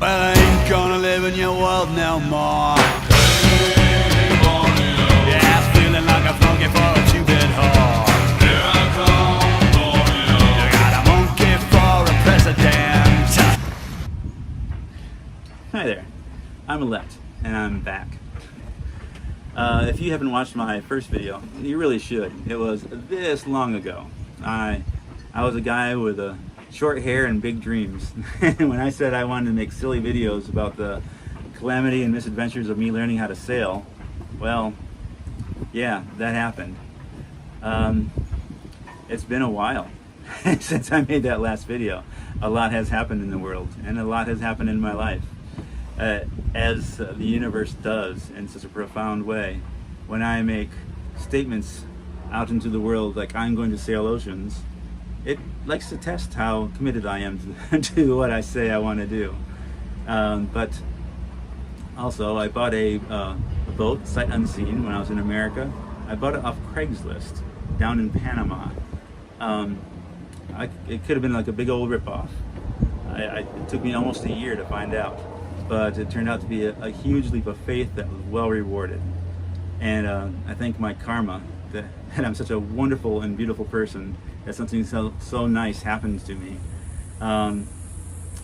Well, I ain't gonna live in your world no more. Yeah, I'm feeling like a flunky for a two-bit whore. Here I come for you. You got a monkey for a president. Hi there, I'm Alette, and I'm back. If you haven't watched my first video, you really should. It was this long ago. I was a guy with a short hair and big dreams. When I said I wanted to make silly videos about the calamity and misadventures of me learning how to sail, well, yeah, that happened. It's been a while since I made that last video. A lot has happened in the world, and a lot has happened in my life. As the universe does in such a profound way. When I make statements out into the world like I'm going to sail oceans, it likes to test how committed I am to what I say I want to do. But also, I bought a boat, sight unseen, when I was in America. I bought it off Craigslist down in Panama. It could have been like a big old ripoff. It took me almost a year to find out, but it turned out to be a huge leap of faith that was well rewarded. And I thank my karma that I'm such a wonderful and beautiful person that something so nice happens to me.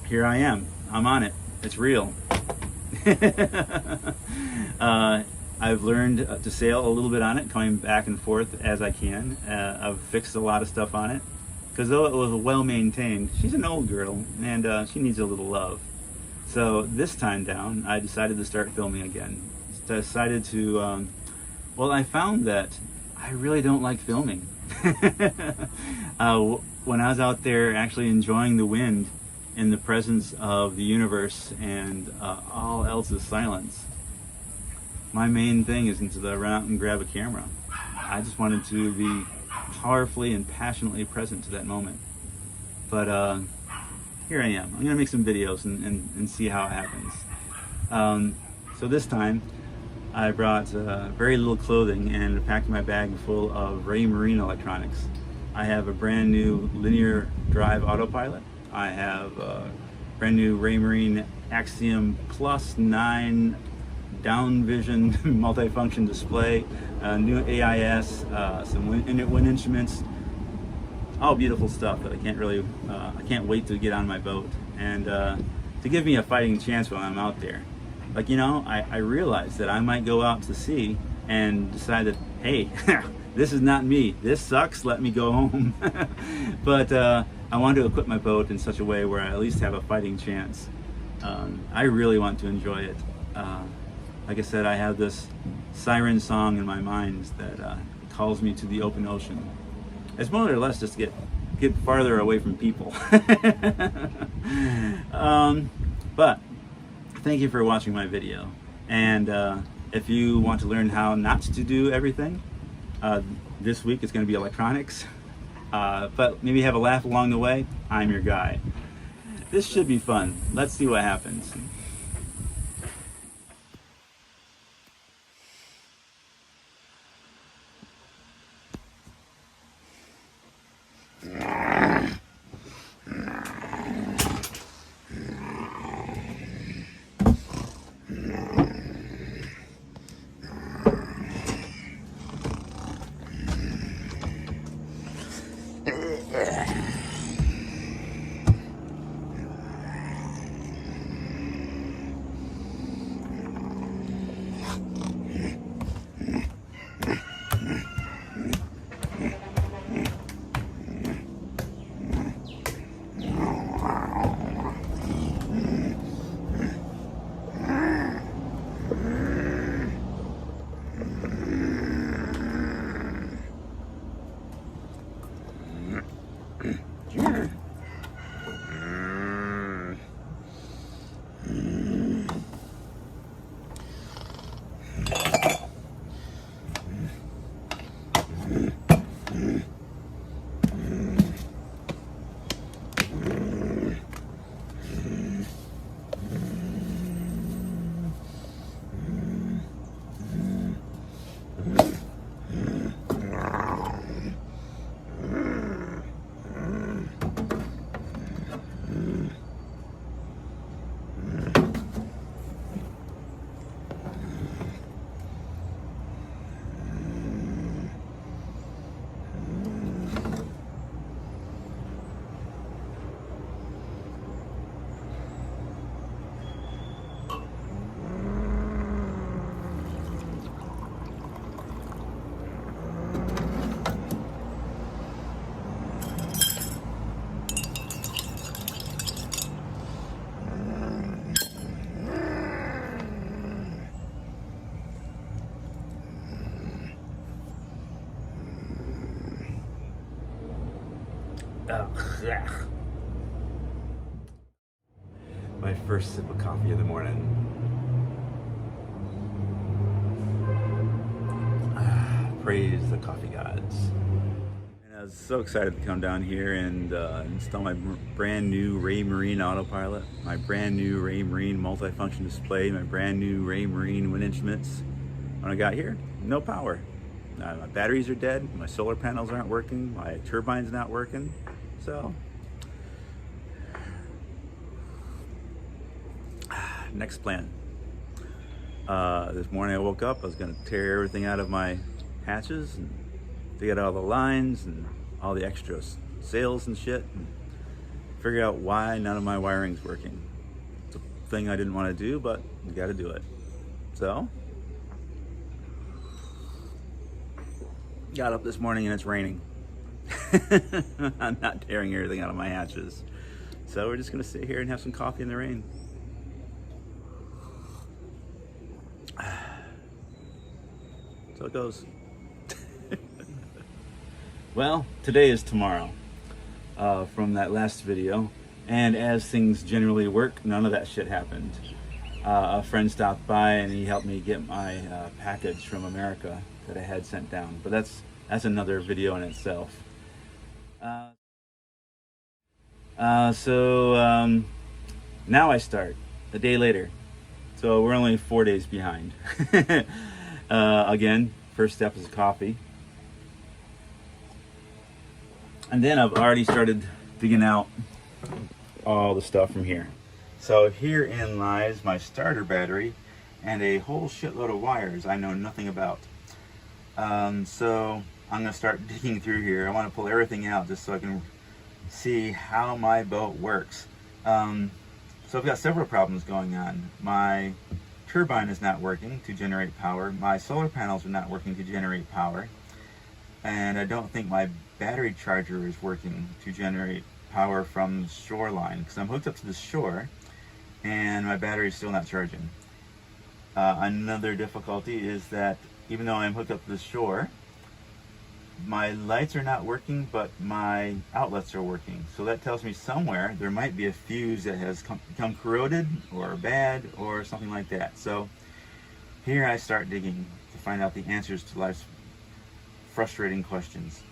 Here I am. I'm on it. It's real. I've learned to sail a little bit on it, coming back and forth as I can. I've fixed a lot of stuff on it, because though it was well maintained, she's an old girl and she needs a little love. So this time down, I decided to start filming again. Decided to, well, I found that I really don't like filming. When I was out there actually enjoying the wind in the presence of the universe and all else is silence, my main thing isn't to run out and grab a camera. I just wanted to be powerfully and passionately present to that moment. But here I am. I'm going to make some videos and see how it happens. So this time, I brought very little clothing and packed my bag full of Raymarine electronics. I have a brand new Linear Drive Autopilot. I have a brand new Raymarine Axiom Plus 9 down vision multifunction display, new AIS, some wind instruments, all beautiful stuff that I can't wait to get on my boat and to give me a fighting chance when I'm out there. Like, you know, I realized that I might go out to sea and decide that, hey, this is not me, this sucks, let me go home. But I want to equip my boat in such a way where I at least have a fighting chance. I really want to enjoy it. Like I said, I have this siren song in my mind that calls me to the open ocean. It's more or less just to get farther away from people. But thank you for watching my video. And if you want to learn how not to do everything, this week it's going to be electronics. But maybe have a laugh along the way, I'm your guy. This should be fun. Let's see what happens. My first sip of coffee of the morning. Praise the coffee gods. And I was so excited to come down here and install my brand new Raymarine Autopilot, my brand new Raymarine multifunction display, my brand new Raymarine wind instruments. When I got here, no power. My batteries are dead, my solar panels aren't working, my turbine's not working. So, next plan. This morning I woke up, I was gonna tear everything out of my hatches and dig out all the lines and all the extra sails and shit and figure out why none of my wiring's working. It's a thing I didn't want to do, but you gotta do it. So, got up this morning and it's raining. I'm not tearing everything out of my hatches. So we're just gonna sit here and have some coffee in the rain. So it goes. Well, today is tomorrow from that last video, and as things generally work, none of that shit happened. A friend stopped by and he helped me get my package from America that I had sent down, but that's another video in itself. So now I start a day later, so we're only 4 days behind. Again, first step is coffee. And then I've already started digging out all the stuff from here. So herein lies my starter battery and a whole shitload of wires I know nothing about. So I'm going to start digging through here. I want to pull everything out just so I can see how my boat works. So I've got several problems going on. My turbine is not working to generate power. My solar panels are not working to generate power. And I don't think my battery charger is working to generate power from the shoreline, because I'm hooked up to the shore and my battery is still not charging. Another difficulty is that even though I'm hooked up to the shore, my lights are not working, but my outlets are working. So that tells me somewhere there might be a fuse that has become corroded or bad or something like that. So here I start digging to find out the answers to life's frustrating questions.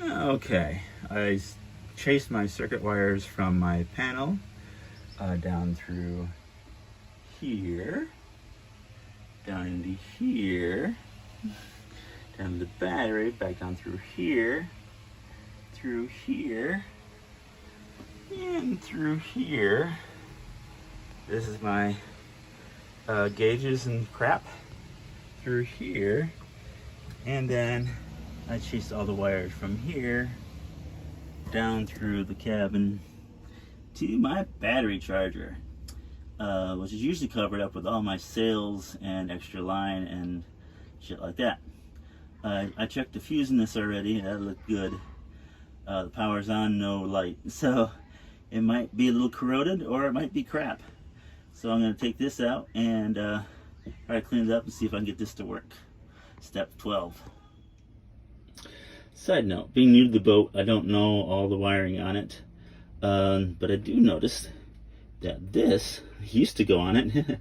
Okay, I chased my circuit wires from my panel down through here, down into here, down to the battery, back down through here, and through here. This is my gauges and crap through here. And then I chased all the wires from here down through the cabin to my battery charger, which is usually covered up with all my sails and extra line and shit like that. I checked the fuse in this already. That looked good. The power's on, no light. So it might be a little corroded or it might be crap. So I'm going to take this out and try to clean it up and see if I can get this to work. Step 12. Side note, being new to the boat, I don't know all the wiring on it, but I do notice that this used to go on it.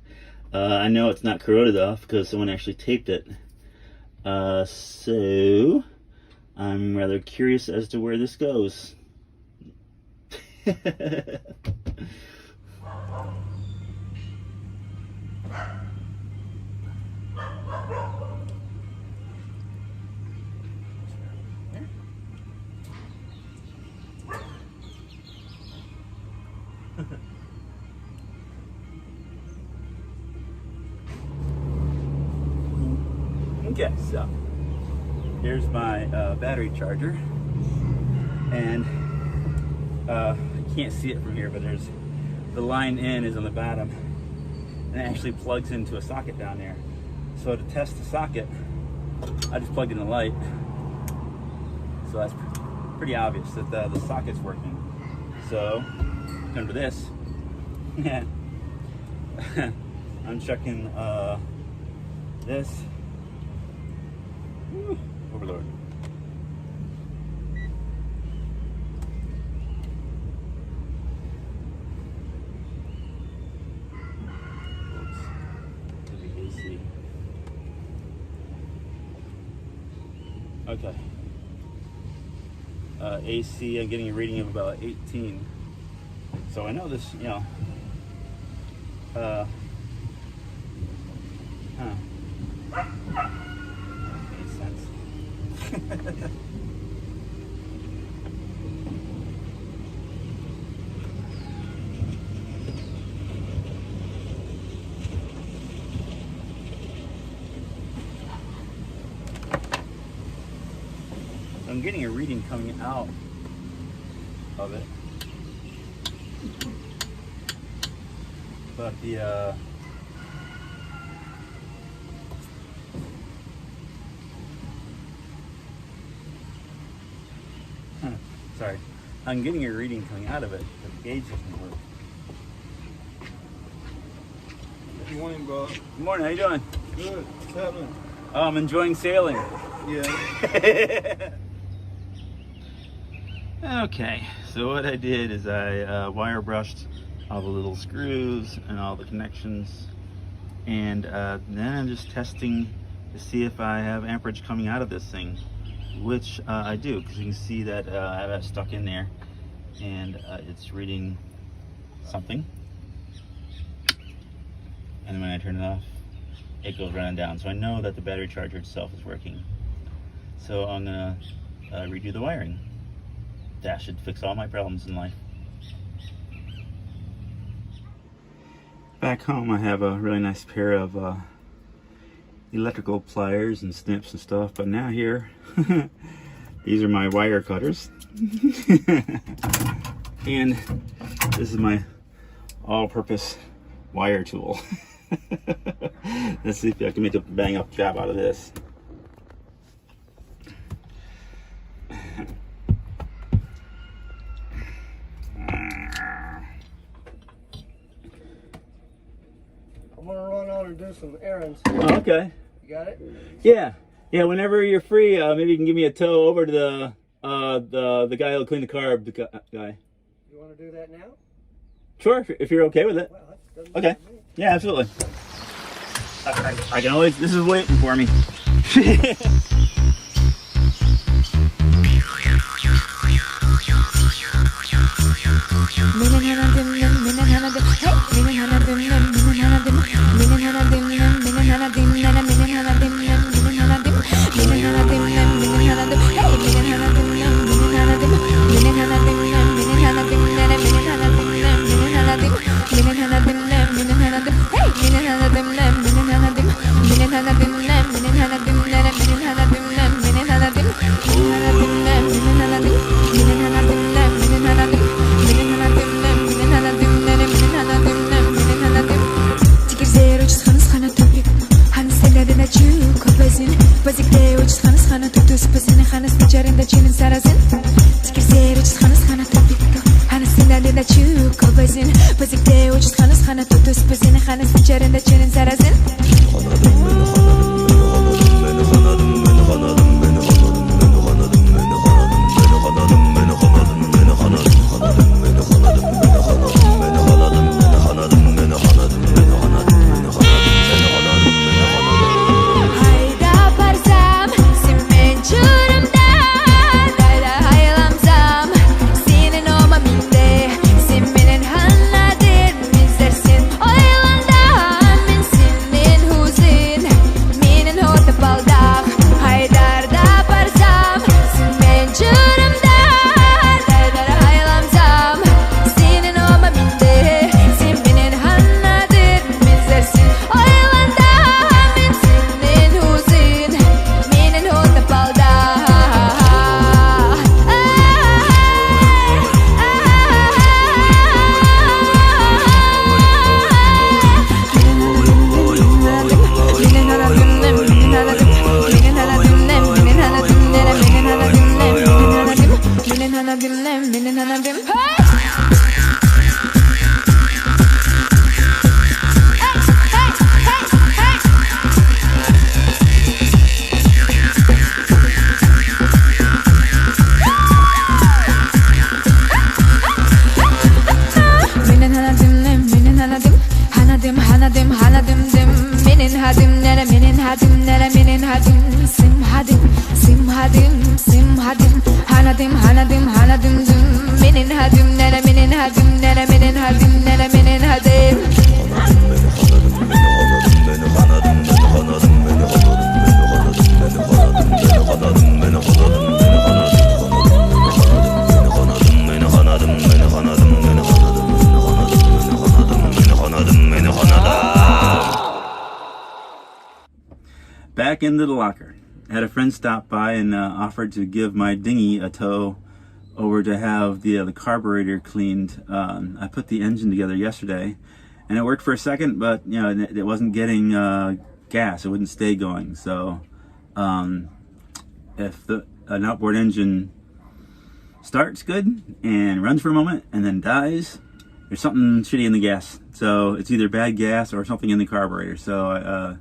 I know it's not corroded off because someone actually taped it. So I'm rather curious as to where this goes. Okay, so here's my battery charger, and I can't see it from here, but there's the line in is on the bottom, and it actually plugs into a socket down there. So to test the socket, I just plugged in the light, so that's pretty obvious that the socket's working. So come to this. I'm checking this. Overload. Okay. AC, I'm getting a reading of about 18. So I know this, you know. Makes sense. I'm getting a reading coming out of it, but the sorry, I'm getting a reading coming out of it, but the gauge doesn't work. Good morning, Bob. Good morning, how you doing? Good. What's happening? Oh, I'm enjoying sailing. Yeah. Okay, so what I did is I wire brushed all the little screws and all the connections, and then I'm just testing to see if I have amperage coming out of this thing, which I do, because you can see that I have that stuck in there, and it's reading something, and then when I turn it off, it goes running down. So I know that the battery charger itself is working. So I'm gonna redo the wiring. That should fix all my problems in life. Back home I have a really nice pair of electrical pliers and snips and stuff, but now here, these are my wire cutters. And this is my all-purpose wire tool. Let's see if I can make a bang up job out of this. I'm gonna run out and do some errands. Oh, okay. You got it? Yeah. Yeah, whenever you're free, maybe you can give me a tow over to the guy who'll clean the carb, the guy. You want to do that now? Sure, if you're okay with it. Well, that doesn't Okay. bother me. Yeah, absolutely. I can always, this is waiting for me. hadim sim hadim hanadim hanadim hanadim zum minin hadim nana minin hadim nana minin hadim nana minin hadim. Back into the locker. I had a friend stop by and offered to give my dinghy a tow over to have the carburetor cleaned. I put the engine together yesterday, and it worked for a second, but you know it wasn't getting gas. It wouldn't stay going. So if an outboard engine starts good and runs for a moment and then dies, there's something shitty in the gas. So it's either bad gas or something in the carburetor. So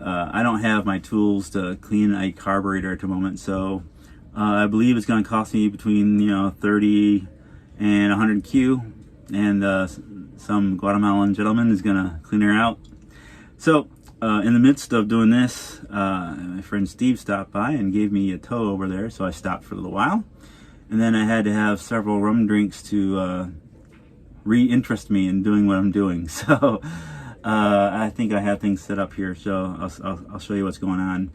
I don't have my tools to clean a carburetor at the moment, so I believe it's going to cost me between 30 and 100 Q, and some Guatemalan gentleman is going to clean her out. So in the midst of doing this, my friend Steve stopped by and gave me a tow over there, so I stopped for a little while, and then I had to have several rum drinks to re-interest me in doing what I'm doing. So I think I have things set up here, so I'll show you what's going on.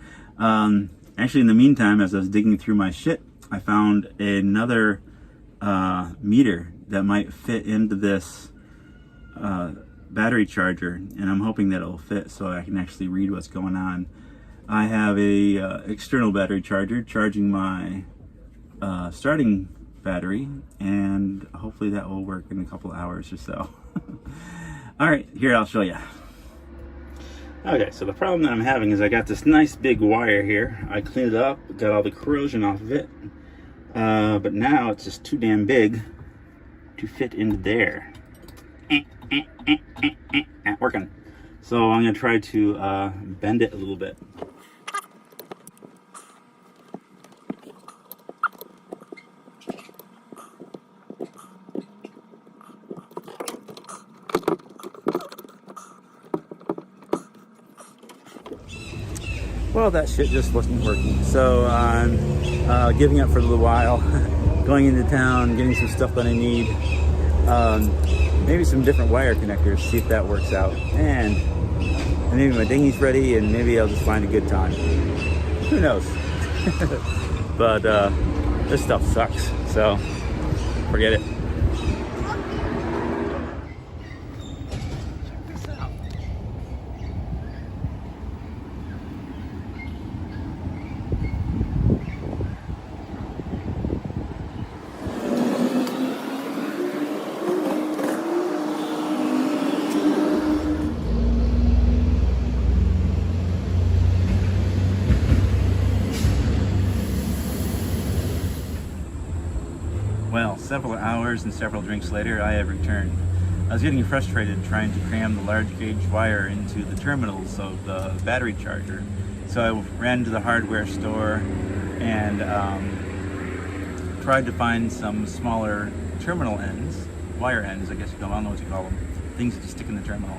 Actually, in the meantime, as I was digging through my shit, I found another meter that might fit into this battery charger, and I'm hoping that it'll fit so I can actually read what's going on. I have a external battery charger charging my starting battery, and hopefully that will work in a couple hours or so. All right, here, I'll show you. Okay, so the problem that I'm having is I got this nice big wire here. I cleaned it up, got all the corrosion off of it, but now it's just too damn big to fit into there. Not working. So I'm gonna try to bend it a little bit. Well, that shit just wasn't working, so I'm giving up for a little while, going into town, getting some stuff that I need, maybe some different wire connectors, see if that works out, and maybe my dinghy's ready, and maybe I'll just find a good time. Who knows? But this stuff sucks, so forget it. Well, several hours and several drinks later, I have returned. I was getting frustrated trying to cram the large gauge wire into the terminals of the battery charger. So I ran to the hardware store and tried to find some smaller terminal ends, wire ends, I guess I don't know what you call them, things that you stick in the terminal.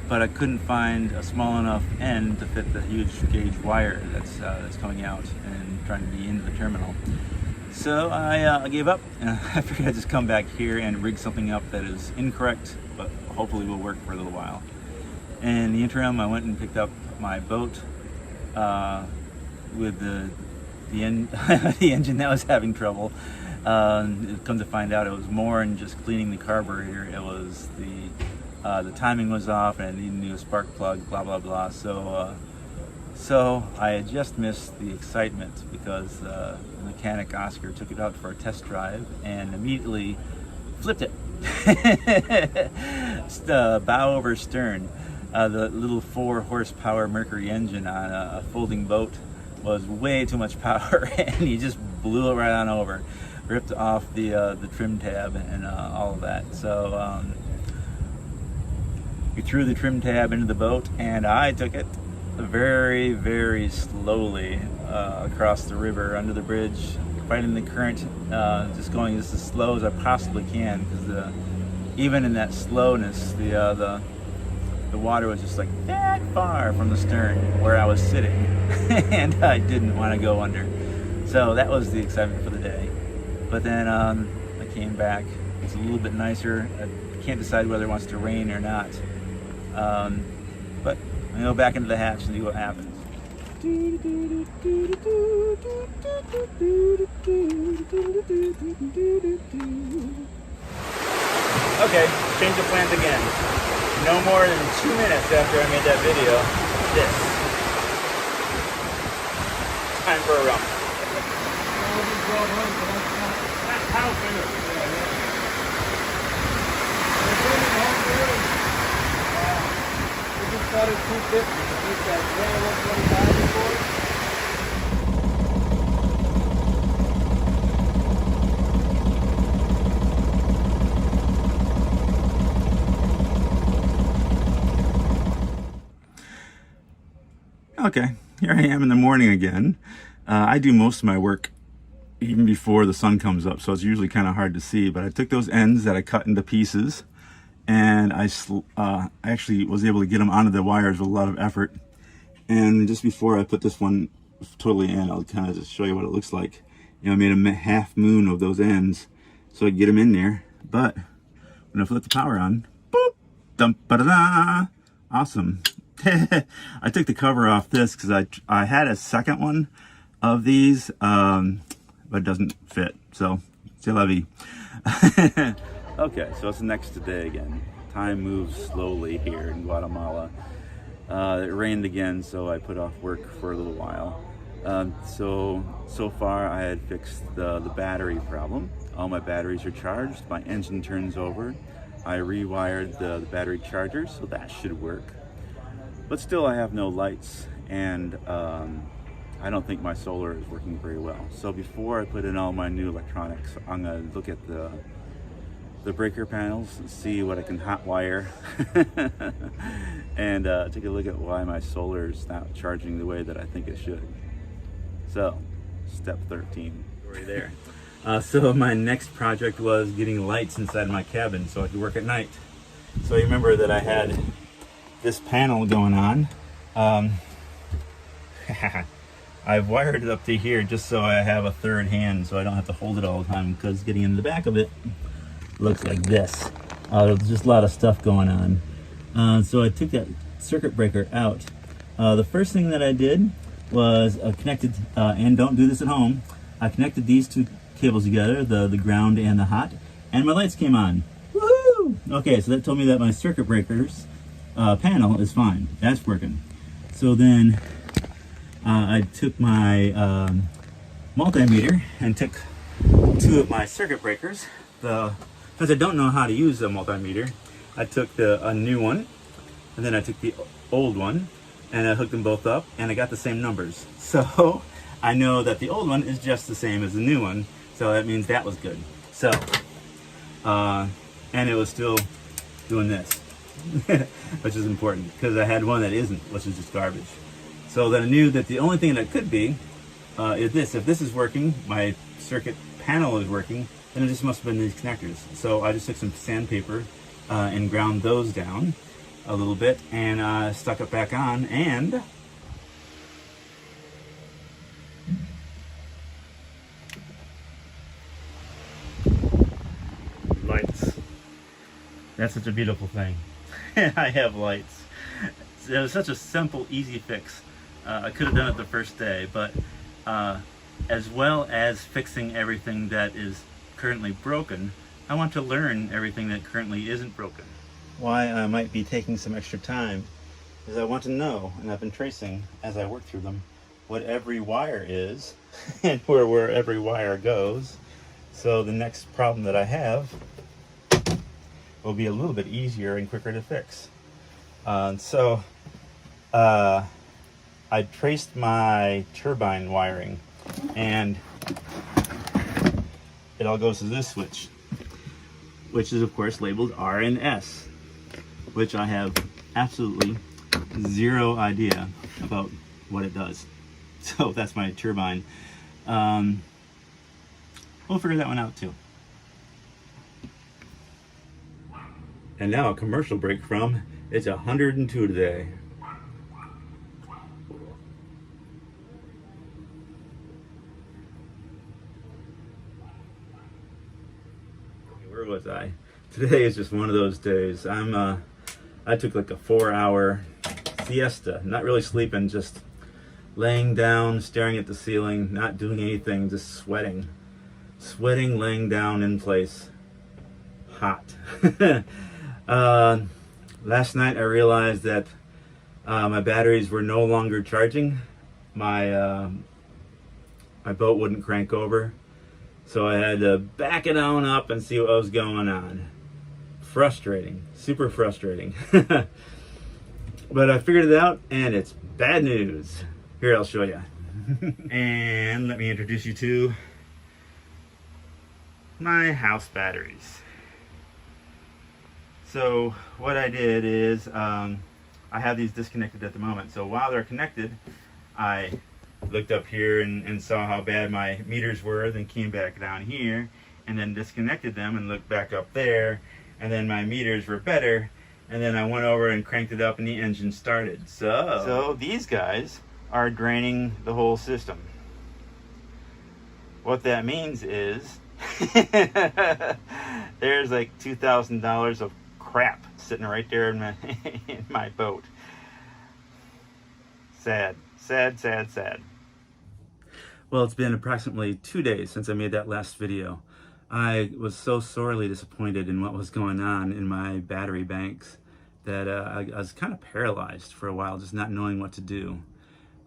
But I couldn't find a small enough end to fit the huge gauge wire that's coming out and trying to be into the terminal. So I gave up, and I figured I'd just come back here and rig something up that is incorrect, but hopefully will work for a little while. And in the interim, I went and picked up my boat with the engine that was having trouble. Come to find out, it was more than just cleaning the carburetor. It was the timing was off, and I needed a new spark plug, blah blah blah. So I had just missed the excitement because the mechanic Oscar took it out for a test drive and immediately flipped it. Bow over stern. The little 4 horsepower Mercury engine on a folding boat was way too much power, and he just blew it right on over. Ripped off the trim tab and all of that. So we threw the trim tab into the boat, and I took it very, very slowly across the river under the bridge, fighting the current, just going just as slow as I possibly can, because even in that slowness, the water was just like that far from the stern where I was sitting, and I didn't want to go under. So that was the excitement for the day. But then I came back. It's a little bit nicer. I can't decide whether it wants to rain or not. But I'm gonna go back into the hatch and see what happens. Okay, change of plans again. No more than 2 minutes after I made that video, this. Time for a run. We just got it 250. You think that rail 125 before? Okay, here I am in the morning again. I do most of my work even before the sun comes up, so it's usually kind of hard to see, but I took those ends that I cut into pieces, and I actually was able to get them onto the wires with a lot of effort. And just before I put this one totally in, I'll kind of just show you what it looks like. You know, I made a half moon of those ends so I could get them in there, but when I flip the power on, boop, dum, ba-da-da, awesome. I took the cover off this because I had a second one of these, but it doesn't fit, so c'est la vie. Okay, so it's the next day again. Time moves slowly here in Guatemala. It rained again, so I put off work for a little while. So far I had fixed the battery problem. All my batteries are charged, my engine turns over. I rewired the battery charger, so that should work. But still I have no lights, and I don't think my solar is working very well. So before I put in all my new electronics, I'm gonna look at the breaker panels and see what I can hot wire and take a look at why my solar is not charging the way that I think it should. So, step 13, right there. So my next project was getting lights inside my cabin so I could work at night. So you remember that I had this panel going on. I've wired it up to here just so I have a third hand so I don't have to hold it all the time, because getting in the back of it looks like this. There's just a lot of stuff going on. So I took that circuit breaker out. The first thing that I did was connected, and don't do this at home, I connected these two cables together, the ground and the hot, and my lights came on. Woohoo! Okay, so that told me that my circuit breakers panel is fine. That's working. So then I took my multimeter and took two of my circuit breakers. Because I don't know how to use a multimeter, I took a new one, and then I took the old one, and I hooked them both up, and I got the same numbers. So I know that the old one is just the same as the new one, so that means that was good. So, and it was still doing this, which is important, because I had one that isn't, which is just garbage. So then I knew that the only thing that could be is this. If this is working, my circuit panel is working, then it just must have been these connectors. So I just took some sandpaper and ground those down a little bit, and stuck it back on, and lights. That's such a beautiful thing. I have lights. It was such a simple, easy fix. I could have done it the first day, but as well as fixing everything that is currently broken, I want to learn everything that currently isn't broken. Why I might be taking some extra time is I want to know, and I've been tracing as I work through them, what every wire is and where every wire goes. So the next problem that I have will be a little bit easier and quicker to fix. So I traced my turbine wiring, and it all goes to this switch, which is of course labeled R and S, which I have absolutely zero idea about what it does. So that's my turbine. We'll figure that one out too. And now a commercial break from It's 102 today. was I? Today is just one of those days. I took like a 4-hour siesta, not really sleeping, just laying down, staring at the ceiling, not doing anything, just sweating, laying down in place, hot. Last night I realized that my batteries were no longer charging. My boat wouldn't crank over, so I had to back it on up and see what was going on. Frustrating, super frustrating. But I figured it out, and it's bad news. Here, I'll show you. And let me introduce you to my house batteries. So what I did is I have these disconnected at the moment. So while they're connected, I looked up here and saw how bad my meters were, then came back down here and then disconnected them and looked back up there, and then my meters were better, and then I went over and cranked it up and the engine started. So these guys are draining the whole system. What that means is there's like $2,000 of crap sitting right there in my boat. Sad. Well, it's been approximately 2 days since I made that last video. I was so sorely disappointed in what was going on in my battery banks that I was kind of paralyzed for a while, just not knowing what to do.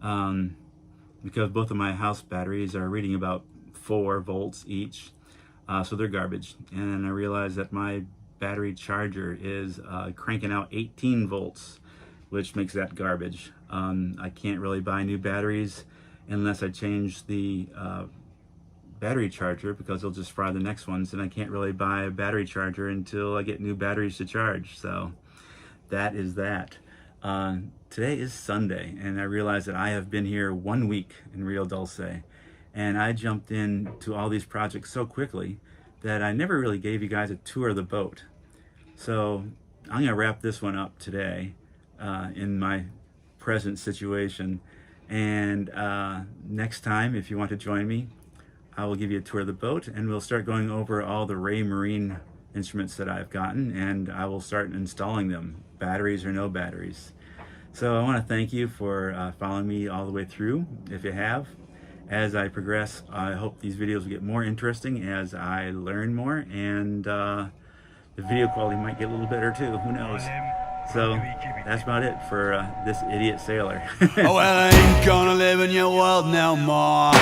Because both of my house batteries are reading about 4 volts each, so they're garbage. And I realized that my battery charger is cranking out 18 volts, which makes that garbage. I can't really buy new batteries unless I change the battery charger, because they'll just fry the next ones, and I can't really buy a battery charger until I get new batteries to charge. So that is that. Today is Sunday, and I realized that I have been here 1 week in Rio Dulce, and I jumped into all these projects so quickly that I never really gave you guys a tour of the boat. So I'm gonna wrap this one up today in my present situation, and next time, if you want to join me, I will give you a tour of the boat, and we'll start going over all the Raymarine instruments that I've gotten, and I will start installing them, batteries or no batteries. So I want to thank you for following me all the way through. If you have, as I progress, I hope these videos will get more interesting as I learn more, and the video quality might get a little better too, who knows. So that's about it for this idiot sailor. Oh, well, I ain't gonna live in your world no more.